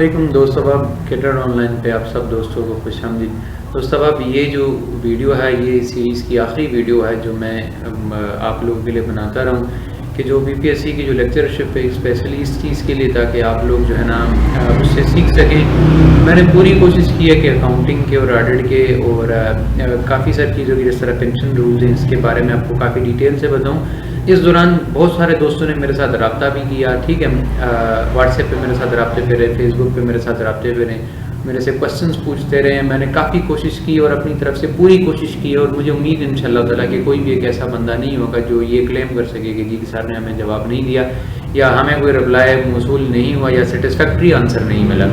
वालेकुम दोस्तों, अब केटर ऑनलाइन पे आप सब दोस्तों को खुशामदीद। दोस्तों, अब ये जो वीडियो है ये सीरीज़ की आखिरी वीडियो है जो मैं आप लोगों के लिए बनाता रहा हूँ कि जो बीपीएससी की जो लेक्चरशिप है स्पेशली इस चीज़ के लिए, ताकि आप लोग जो है ना उससे सीख सकें। मैंने पूरी कोशिश की है कि अकाउंटिंग के और ऑडिट के और काफ़ी सारी चीज़ों की जिस तरह पेंशन रूल्स हैं इसके बारे में आपको काफ़ी डिटेल से बताऊँ। इस दौरान बहुत सारे दोस्तों ने मेरे साथ रब्ता भी किया, ठीक है, व्हाट्सएप पे मेरे साथ रब्ते पे रहे, फेसबुक पे मेरे साथ रब्ते पे रहे, मेरे से क्वेश्चंस पूछते रहे। मैंने काफ़ी कोशिश की और अपनी तरफ से पूरी कोशिश की और मुझे उम्मीद इंशाल्लाह ताला कि कोई भी एक ऐसा बंदा नहीं होगा जो ये क्लेम कर सके कि जी सर ने हमें जवाब नहीं दिया या हमें कोई रिप्लाई मौसूल नहीं हुआ या सेटिस्फैक्ट्री आंसर नहीं मिला।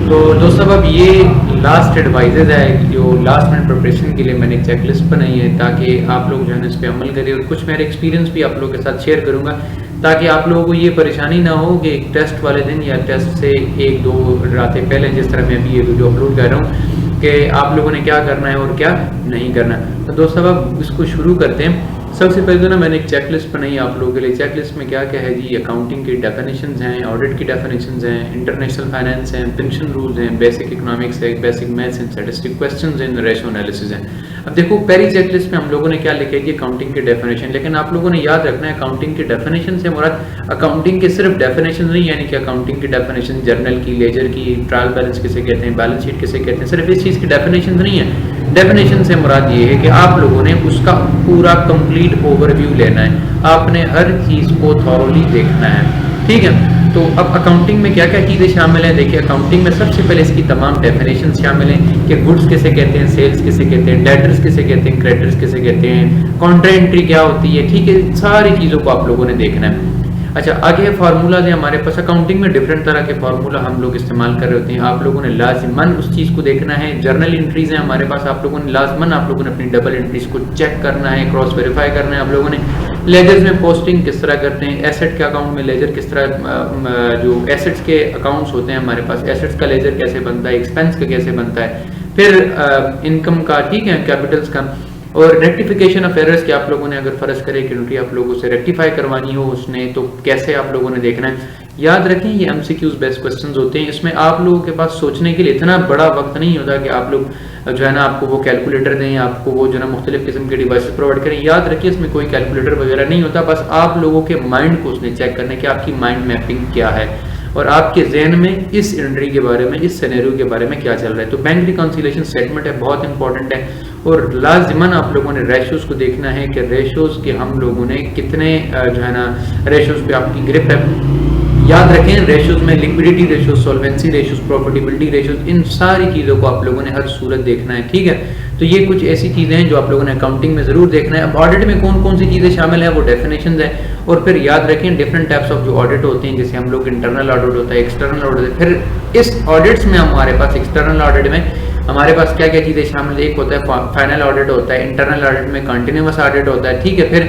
तो दोस्तों, अब ये लास्ट एडवाइजेज है जो लास्ट मिनट प्रिपरेशन के लिए मैंने एक चेकलिस्ट बनाई है ताकि आप लोग जो है ना इस पर अमल करें और कुछ मेरे एक्सपीरियंस भी आप लोगों के साथ शेयर करूँगा ताकि आप लोगों को ये परेशानी ना हो कि टेस्ट वाले दिन या टेस्ट से एक दो रातें पहले, जिस तरह मैं अभी ये वीडियो अपलोड कर रहा हूँ, कि आप लोगों ने क्या करना है और क्या नहीं करना। तो दोस्तों, अब इसको शुरू करते हैं। सबसे पहले तो ना मैंने एक चेकलिस्ट बनाई आप लोगों के लिए। चेकलिस्ट में क्या क्या है जी, अकाउंटिंग की डेफिनेशंस हैं, ऑडिट की डेफिनेशंस हैं, इंटरनेशनल फाइनेंस हैं, पेंशन रूल्स हैं, बेसिक इकोनॉमिक्स है, basic maths and statistic questions हैं, रेशो एनालिसिस हैं। अब देखो, पहली चेकलिस्ट में हम लोगों ने क्या लिखा है कि अकाउंटिंग की डेफिनेशन, लेकिन आप लोगों ने याद रखना है अकाउंटिंग की डेफिनेशन से मुराद अकाउंटिंग के सिर्फ डेफिनेशन नहीं, यानी कि अकाउंटिंग की डेफिनेशन जर्नल की, लेजर की, ट्रायल बैलेंस किसे कहते हैं, बैलेंस शीट किसे कहते हैं, सिर्फ इस चीज़ की डेफिनेशन नहीं है। डेफिनेशन से मुराद ये है कि आप लोगों ने उसका पूरा कंप्लीट ओवरव्यू लेना है, आपने हर चीज़ को थॉरोली देखना है, ठीक है। तो अब अकाउंटिंग में क्या क्या चीज़ें शामिल हैं, देखिए अकाउंटिंग में सबसे पहले इसकी तमाम डेफिनेशन शामिल हैं कि गुड्स किसे कहते हैं, सेल्स किसे कहते हैं, डेटर्स किसे कहते हैं, क्रेडिटर्स किसे कहते हैं, काउंटर एंट्री क्या होती है, ठीक है। सारी चीज़ों को आप लोगों ने देखना है। अच्छा, आगे फार्मूलाज है हमारे पास। अकाउंटिंग में डिफरेंट तरह के फार्मूला हम लोग इस्तेमाल कर रहे होते हैं, आप लोगों ने लाजमन उस चीज़ को देखना है। जर्नल एंट्रीज हैं हमारे पास, आप लोगों ने लाजमन आप लोगों ने अपनी डबल एंट्रीज को चेक करना है, क्रॉस वेरीफाई करना है आप लोगों ने। लेजर्स में पोस्टिंग किस तरह करते हैं, एसेट के अकाउंट में लेजर किस तरह, जो एसेट्स के अकाउंट्स होते हैं हमारे पास, एसेट्स का लेजर कैसे बनता है, एक्सपेंस का कैसे बनता है, फिर इनकम का, ठीक है, कैपिटल्स का, और रेक्टिफिकेशन ऑफ एरर्स के आप लोगों ने अगर फर्ज करे कि एंट्री आप लोगों से रेक्टिफाई करवानी हो उसने, तो कैसे आप लोगों ने देखना है। याद रखें ये एमसीक्यूज बेस्ड क्वेश्चंस होते हैं, इसमें आप लोगों के पास सोचने के लिए इतना बड़ा वक्त नहीं होता कि आप लोग जो है ना आपको वो कैलकुलेटर दें, आपको वो जो है ना मुख्तलिफ किस्म के डिवाइसेस प्रोवाइड करें। याद रखिए इसमें कोई कैलकुलेटर वगैरह नहीं होता, बस आप लोगों के माइंड को उसने चेक करना है कि आपकी माइंड मैपिंग क्या है और आपके जहन में इस एंट्री के बारे में, इस सिनेरियो के बारे में क्या चल रहा है। तो बैंक रिकॉन्सिलेशन स्टेटमेंट है, बहुत इंपॉर्टेंट है। और लाजिमन आप लोगों ने रेशोज को देखना है कि रेशोज के हम लोगों ने कितने जो है ना रेशोज पे आपकी ग्रिप है। याद रखें रेशोज में liquidity ratios, solvency ratios, profitability ratios, इन सारी चीज़ों को आप लोगों ने हर सूरत देखना है, ठीक है। तो ये कुछ ऐसी चीज़ें हैं जो आप लोगों ने अकाउंटिंग में ज़रूर देखना है। अब ऑडिट में कौन कौन सी चीज़ें शामिल है वो डेफिनेशन है। और फिर याद रखें डिफरेंट टाइप्स ऑफ जो ऑडिट होते हैं, जैसे हम लोग इंटरनल ऑडिट होता है, एक्सटर्नल ऑडिट है। फिर इस ऑडिट्स में हमारे पास एक्सटर्नल ऑडिट में हमारे पास क्या क्या चीज़ें शामिल है, एक होता है फाइनल ऑडिट होता है, इंटरनल ऑडिट में कंटिन्यूअस ऑडिट होता है, ठीक है। फिर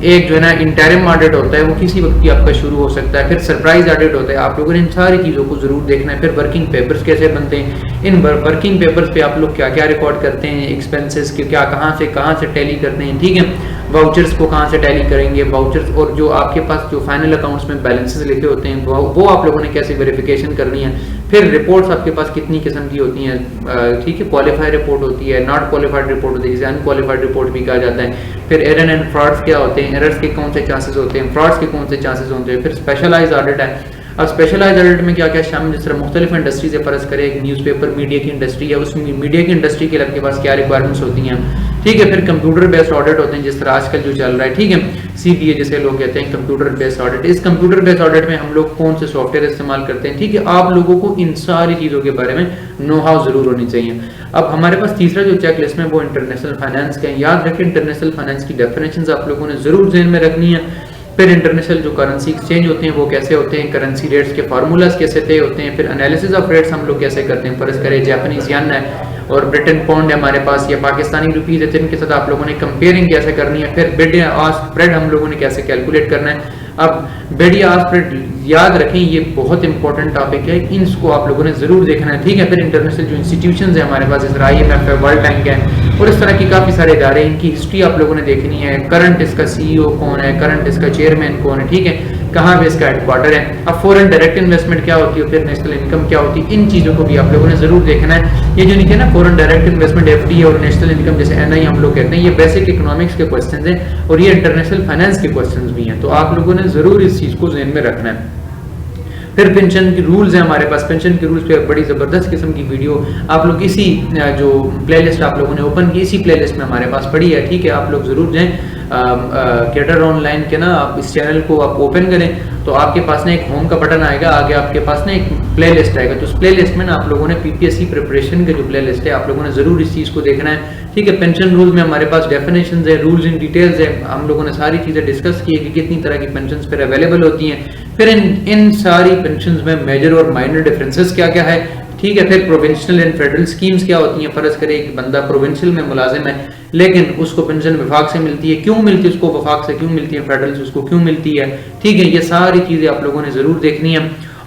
एक जो है ना इंटरिम ऑडिट होता है, वो किसी वक्त भी आपका शुरू हो सकता है। फिर सरप्राइज ऑडिट होता है। आप लोगों ने इन सारी चीज़ों को जरूर देखना है। फिर वर्किंग पेपर्स कैसे बनते हैं, इन वर्किंग पेपर्स पे आप लोग क्या क्या रिकॉर्ड करते हैं, एक्सपेंसेस के क्या कहाँ से टैली करते हैं, ठीक है। वाउचर्स को कहाँ से टैली करेंगे, वाउचर्स, और जो आपके पास जो फाइनल अकाउंट्स में बैलेंसेस लिखे होते हैं वो आप लोगों ने कैसे वेरिफिकेशन करनी है। फिर रिपोर्ट्स आपके पास कितनी किस्म की होती हैं, ठीक है, क्वालिफाइड रिपोर्ट होती है, नॉट क्वालिफाइड रिपोर्ट होती है, जिसे अनक्वालिफाइड रिपोर्ट भी कहा जाता है। फिर एरर एंड फ्रॉड्स क्या होते हैं, एरर्स के कौन से चांसेस होते हैं, फ्रॉड्स के कौन से चांसेस होते हैं। फिर स्पेशलाइज ऑडिट है। अब स्पेशलाइज ऑडिट में क्या क्या शामिल, जिस तरह मुख्तलिफ इंडस्ट्री से फर्ज करें, एक न्यूज़पेपर मीडिया की इंडस्ट्री है, उसमें मीडिया की इंडस्ट्री के आपके पास क्या रिक्वायरमेंट्स होती हैं, ठीक है। फिर कंप्यूटर बेस्ड ऑडिट होते हैं, जिस तरह आजकल जो चल रहा है, ठीक है, सीबीए जिसे लोग कहते हैं, कंप्यूटर बेस्ड ऑडिट। इस कंप्यूटर बेस्ड ऑडिट में हम लोग कौन से सॉफ्टवेयर इस्तेमाल करते हैं, ठीक है। आप लोगों को इन सारी चीज़ों के बारे में नो हाउ जरूर होनी चाहिए। अब हमारे पास तीसरा जो चेक लिस्ट में वो इंटरनेशनल फाइनेंस का है। याद रखें इंटरनेशनल फाइनेंस की डेफिनेशंस आप लोगों ने जरूर ज़हन में रखनी है। फिर इंटरनेशनल जो करेंसी एक्सचेंज होते हैं वो कैसे होते हैं, करेंसी रेट्स के फार्मूलाज कैसे तय होते हैं। फिर एनालिसिस ऑफ रेट्स हम लोग कैसे करते हैं, फर्ज करें जापानीज येन है और ब्रिटेन पाउंड है हमारे पास, या पाकिस्तानी रुपीज है, जिनके साथ आप लोगों ने कंपेयरिंग कैसे करनी है। फिर बिड या आस्क स्प्रेड हम लोगों ने कैसे कैलकुलेट करना है। अब बिड या आस्क स्प्रेड याद रखें ये बहुत इंपॉर्टेंट टॉपिक है, इनको आप लोगों ने जरूर देखना है, ठीक है। फिर इंटरनेशनल जो इंस्टीट्यूशन है हमारे पास, जैसे IMF है, वर्ल्ड बैंक है, और इस तरह की काफ़ी सारे इदारे, इनकी हिस्ट्री आप लोगों ने देखनी है। करंट इसका CEO कौन है, करंट इसका चेयरमैन कौन है, ठीक है। कहाँ पे इसका हेडक्वार्टर है, अब फॉरेन डायरेक्ट इन्वेस्टमेंट क्या होती है, फिर नेशनल इनकम क्या होती है, इन चीज़ों को भी आप लोगों ने जरूर देखना है। ये जो नहीं है ना फॉरेन डायरेक्ट इन्वेस्टमेंट FDI और नेशनल इनकम जैसे NI हम लोग कहते हैं, ये बेसिक इकोनॉमिक्स के क्वेश्चन हैं और ये इंटरनेशनल फाइनेंस के क्वेश्चन भी हैं, तो आप लोगों ने जरूर इस चीज़ को ध्यान में रखना है। फिर पेंशन के रूल्स हैं हमारे पास, पेंशन के रूल्स पे बड़ी ज़बरदस्त किस्म की वीडियो आप लोग इसी जो प्लेलिस्ट आप लोगों ने ओपन की, इसी प्लेलिस्ट में हमारे पास पड़ी है, ठीक है। आप लोग ज़रूर जाएं कैडर ऑनलाइन के ना, आप इस चैनल को आप ओपन करें तो आपके पास ना एक होम का बटन आएगा, आगे आपके पास ना एक प्लेलिस्ट आएगा, तो उस प्लेलिस्ट में ना आप लोगों ने PPSC प्रिपरेशन के जो प्लेलिस्ट है आप लोगों ने ज़रूर इस चीज़ को देखना है, ठीक है। पेंशन रूल में हमारे पास डेफिनेशंस है, रूल्स इन डिटेल्स है, हम लोगों ने सारी चीज़ें डिस्कस की है कि कितनी तरह की पेंशन फिर अवेलेबल होती हैं, फिर इन सारी पेंशन में मेजर और माइनर डिफरेंसेस क्या क्या है, ठीक है। फिर प्रोविंशियल एंड फेडरल स्कीम्स क्या होती हैं, फर्ज करें कि बंदा प्रोविंशियल में मुलाजिम है लेकिन उसको पेंशन विभाग से मिलती है, क्यों मिलती है उसको विभाग से, क्यों मिलती है फेडरल से उसको क्यों मिलती है, ठीक है। ये सारी चीज़ें आप लोगों ने ज़रूर देखनी है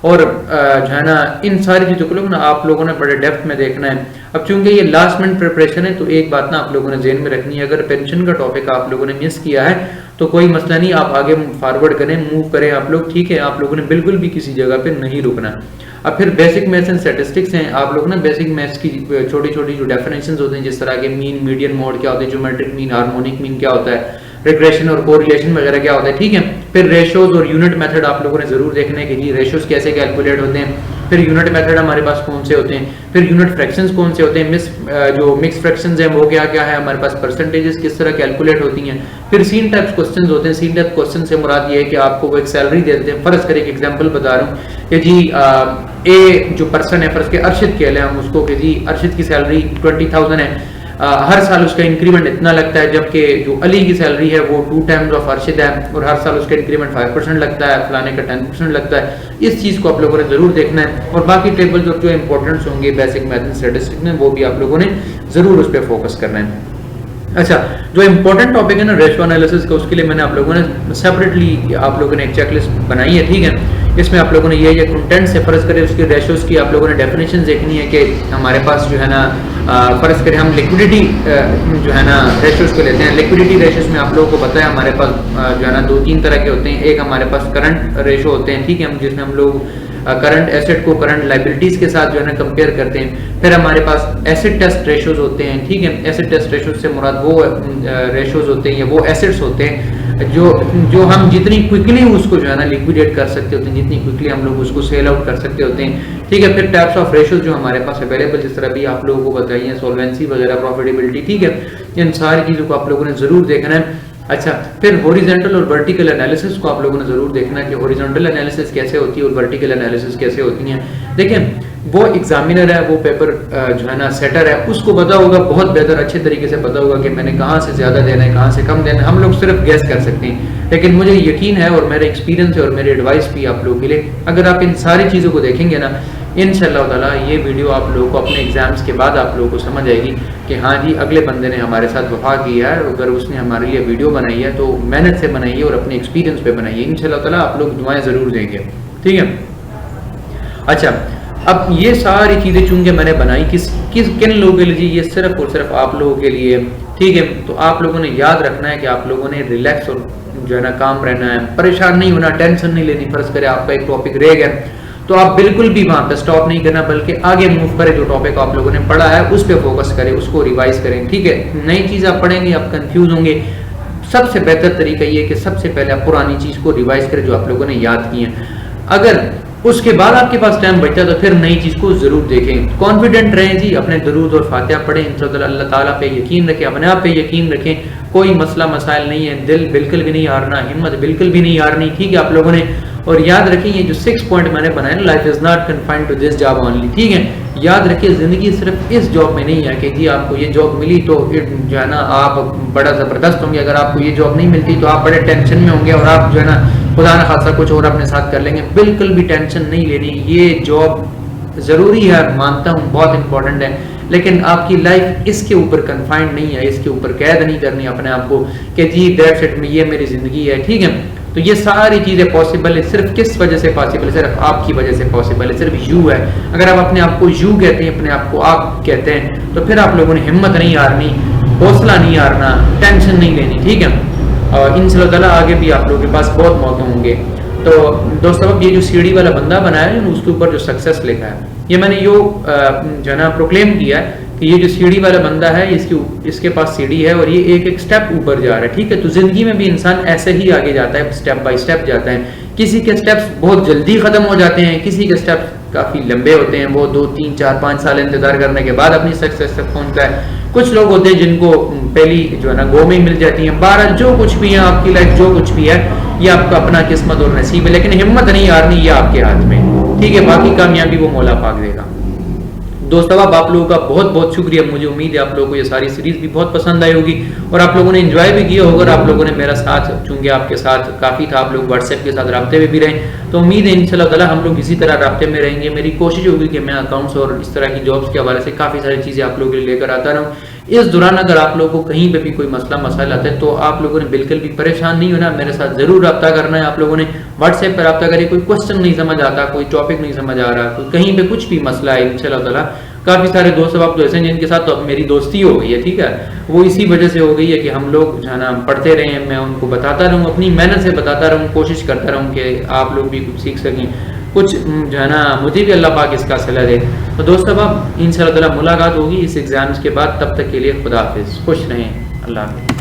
और जो है ना इन सारी चीज़ों को लोग ना आप लोगों ने बड़े डेप्थ में देखना है। अब चूंकि ये लास्ट मिनट प्रिपरेशन है तो एक बात ना आप लोगों ने ज़हन में रखनी है, अगर पेंशन का टॉपिक आप लोगों ने मिस किया है तो कोई मसला नहीं, आप आगे फॉरवर्ड करें, मूव करें आप लोग, ठीक है। आप लोगों ने बिल्कुल भी किसी जगह पे नहीं रुकना। अब फिर बेसिक मैथ्स एंड स्टैटिस्टिक्स हैं, आप लोग ना बेसिक मैथ्स की छोटी छोटी जो डेफिनेशंस होते हैं, जिस तरह के मीन, मीडियन, मोड क्या होते हैं, ज्योमेट्रिक मीन, हार्मोनिक मीन क्या होता है, रिग्रेशन और कोरिलेशन वगैरह क्या होता है, ठीक है। फिर रेशोज और यूनिट मेथड आप लोगों ने जरूर देखना है कि जी रेशोज कैसे कैलकुलेट होते हैं, फिर यूनिट मेथड हमारे पास कौन से होते हैं, फिर यूनिट फ्रैक्शंस कौन से होते हैं, जो मिक्स फ्रैक्शंस हैं वो क्या क्या है, हमारे पास परसेंटेजेस किस तरह कैलकुलेट होती हैं, फिर सीन टाइप्स क्वेश्चंस होते हैं। सीन टाइप क्वेश्चन से मुराद ये है कि आपको वो एक सैलरी दे देते हैं, फर्ज करें एक एग्जांपल बता रहा हूँ कि जी ए जो पर्सन है, फर्ज के अरशद कह लें हम उसको कि जी अरशद की सैलरी 20,000 है, हर साल उसका इंक्रीमेंट इतना लगता है, जबकि जो अली की सैलरी है वो 2 टाइम्स ऑफ अरशद है और हर साल उसका इंक्रीमेंट 5% लगता है, फलाने का 10% लगता है। इस चीज़ को आप लोगों ने जरूर देखना है और बाकी टेबल्स और जो इंपॉर्टेंट्स होंगे बेसिक मैथ एंड स्टैटिस्टिक्स में वो भी आप लोगों ने जरूर उस पर फोकस करना है। अच्छा, जो इंपॉर्टेंट टॉपिक है ना रेशो एनालिसिस का, उसके लिए मैंने आप लोगों ने सेपरेटली आप लोगों ने एक चेकलिस्ट बनाई है, ठीक है। इसमें आप लोगों ने ये कंटेंट से फर्ज करें उसके रेशोज की आप लोगों ने डेफिनेशन देखनी है कि हमारे पास जो है ना फर्ज करें हम लिक्विडिटी जो है ना रेशोज को लेते हैं। लिक्विडिटी रेशोज में आप लोगों को पता है हमारे पास जो है ना 2-3 तरह के होते हैं। एक हमारे पास करंट रेशो होते हैं, ठीक है, हम जिसमें हम लोग करंट एसेट को करंट लाइबिलिटीज के साथ जो है ना कंपेयर करते हैं। फिर हमारे पास एसेट टेस्ट रेशोज होते हैं, ठीक है। एसेट टेस्ट रेशोज से मुराद वो रेशोज होते हैं या वो एसेट्स होते हैं जो हम जितनी क्विकली उसको जो है ना लिक्विडेट कर सकते होते हैं, जितनी क्विकली हम लोग उसको सेल आउट कर सकते होते हैं, ठीक है। फिर टाइप्स ऑफ रेशोज जो हमारे पास अवेलेबल, जिस तरह भी आप लोगों को बताइए सोल्वेंसी वगैरह, प्रॉफिटेबिलिटी, ठीक है। इन सारी चीज़ों को आप लोगों ने जरूर देखना है। अच्छा, फिर हॉरिजॉन्टल और वर्टिकल एनालिसिस को आप लोगों ने जरूर देखना है कि हॉरिजॉन्टल एनालिसिस कैसे होती है और वर्टिकल एनालिसिस कैसे होती है। देखें, वो एग्जामिनर है, वो पेपर जो है ना सेटर है, उसको पता होगा बहुत बेहतर अच्छे तरीके से पता होगा कि मैंने कहाँ से ज़्यादा देना है, कहाँ से कम देना है। हम लोग सिर्फ गैस कर सकते हैं, लेकिन मुझे यकीन है और मेरा एक्सपीरियंस है और मेरी एडवाइस भी आप लोगों के लिए, अगर आप इन सारी चीज़ों को देखेंगे ना, इंशाअल्लाह ताला ये वीडियो आप लोगों को अपने एग्जाम्स के बाद आप लोगों को समझ आएगी कि हाँ जी अगले बंदे ने हमारे साथ वफा किया है, अगर उसने हमारे लिए वीडियो बनाई है तो मेहनत से बनाई है और अपने एक्सपीरियंस पे बनाई है। इंशाअल्लाह ताला आप लोग दुआएं ज़रूर देंगे, ठीक है। अच्छा, अब ये सारी चीज़ें चूंकि मैंने बनाई किन लोगों के लिए, ये सिर्फ और सिर्फ आप लोगों के लिए, ठीक है। तो आप लोगों ने याद रखना है कि आप लोगों ने रिलैक्स और जो है ना काम रहना है, परेशान नहीं होना, टेंशन नहीं लेनी। फर्ज करें आपका एक टॉपिक रह गया तो आप बिल्कुल भी वहां पर स्टॉप नहीं करना, बल्कि आगे मूव करें। जो टॉपिक आप लोगों ने पढ़ा है उस पर फोकस करें, उसको रिवाइज करें, ठीक है। नई चीज़ आप पढ़ेंगे आप कंफ्यूज होंगे, सबसे बेहतर तरीका ये है कि सबसे पहले आप पुरानी चीज़ को रिवाइज करें जो आप लोगों ने याद की है। अगर उसके बाद आपके पास टाइम बचता है तो फिर नई चीज़ को ज़रूर देखें। कॉन्फिडेंट रहें जी, अपने दरूद और फातिहा पढ़ें, इंशाअल्लाह अल्लाह ताला पे यकीन रखें, अपने आप पे यकीन रखें। कोई मसला मसाइल नहीं है, दिल बिल्कुल भी नहीं हारना, हिम्मत बिल्कुल भी नहीं हारनी, ठीक है आप लोगों ने। और याद रखें ये जो 6 पॉइंट मैंने बनाए ना, life is not confined to this job only, ठीक है। याद रखिए ज़िंदगी सिर्फ इस जॉब में नहीं है कि जी आपको ये जॉब मिली तो जो है ना आप बड़ा ज़बरदस्त होंगे, अगर आपको ये जॉब नहीं मिलती तो आप बड़े टेंशन में होंगे और आप जो है ना खुदा न खासा कुछ और अपने साथ कर लेंगे। बिल्कुल भी टेंशन नहीं लेनी, ये जॉब ज़रूरी है, मानता हूँ बहुत इंपॉर्टेंट है, लेकिन आपकी लाइफ इसके ऊपर कन्फाइंड नहीं है, इसके ऊपर कैद नहीं करनी अपने आप को कि जी दैट्स इट, ये मेरी ज़िंदगी है, ठीक है। तो ये सारी चीज़ें पॉसिबल है, सिर्फ किस वजह से पॉसिबल है, सिर्फ आपकी वजह से पॉसिबल है, सिर्फ यू है। अगर आप अपने आप को यू कहते हैं, अपने आप को आप कहते हैं, तो फिर आप लोगों ने हिम्मत नहीं हारनी, हौसला नहीं हारना, टेंशन नहीं लेनी, ठीक है। और इंशाअल्लाह ताला आगे भी आप लोगों के पास बहुत मौके होंगे। तो दोस्तों अब ये जो सीढ़ी वाला बंदा बनाया है उसके ऊपर जो सक्सेस लिखा है, ये मैंने जो है ना प्रोक्लेम किया है कि ये जो सीढ़ी वाला बंदा है इसके पास सीढ़ी है और ये एक एक स्टेप ऊपर जा रहा है, ठीक है। तो जिंदगी में भी इंसान ऐसे ही आगे जाता है, स्टेप बाय स्टेप जाता है। किसी के स्टेप्स बहुत जल्दी खत्म हो जाते हैं, किसी के स्टेप्स काफी लंबे होते हैं, वो 2, 3, 4, 5 साल इंतजार करने के बाद अपनी सक्सेस तक पहुंचता है। कुछ लोग होते हैं जिनको पहली जो है ना गो में मिल जाती है। 12 जो कुछ भी है आपकी लाइफ, जो कुछ भी है ये आपका अपना किस्मत और नसीब है, लेकिन हिम्मत नहीं हारनी, ये आपके हाथ में, ठीक है। बाकी कामयाबी वो मौला पाक देगा। दोस्तों अब आप लोगों का बहुत बहुत शुक्रिया। मुझे उम्मीद है आप लोगों को ये सारी सीरीज भी बहुत पसंद आई होगी और आप लोगों ने एंजॉय भी किया होगा। आप लोगों ने मेरा साथ, चूंकि आपके साथ काफ़ी था, आप लोग व्हाट्सएप के साथ राब्ते में भी रहे, तो उम्मीद है इंशाल्लाह ताला हम लोग इसी तरह राब्ते में रहेंगे। मेरी कोशिश होगी कि मैं अकाउंट्स और इस तरह की जॉब्स के हवाले से काफ़ी सारी चीज़ें आप लोगों के लिए लेकर आता रहूँ। इस दौरान अगर आप लोगों को कहीं पे भी कोई मसला मसाइल आता है तो आप लोगों ने बिल्कुल भी परेशान नहीं होना, मेरे साथ जरूर रब्ता करना है। आप लोगों ने व्हाट्सएप पर रब्ता करिए, कोई क्वेश्चन नहीं समझ आता, कोई टॉपिक नहीं समझ आ रहा, कोई कहीं पे कुछ भी मसला है, इंशाल्लाह ताला काफ़ी सारे दोस्त अब तो ऐसे हैं जिनके साथ तो अब मेरी दोस्ती हो गई है, ठीक है। वो इसी वजह से हो गई है कि हम लोग जो है ना पढ़ते रहे, मैं उनको बताता रहूँ, अपनी मेहनत से बताता रहूँ, कोशिश करता रहूँ कि आप लोग भी कुछ सीख सकें, कुछ जो है ना मुझे भी अल्लाह पाक इसका सलाह दे। तो दोस्तों अब इंशाल्लाह ताला मुलाकात होगी इस एग्ज़ाम्स के बाद, तब तक के लिए खुदा हाफिज़, खुश रहें, अल्लाह हाफिज़।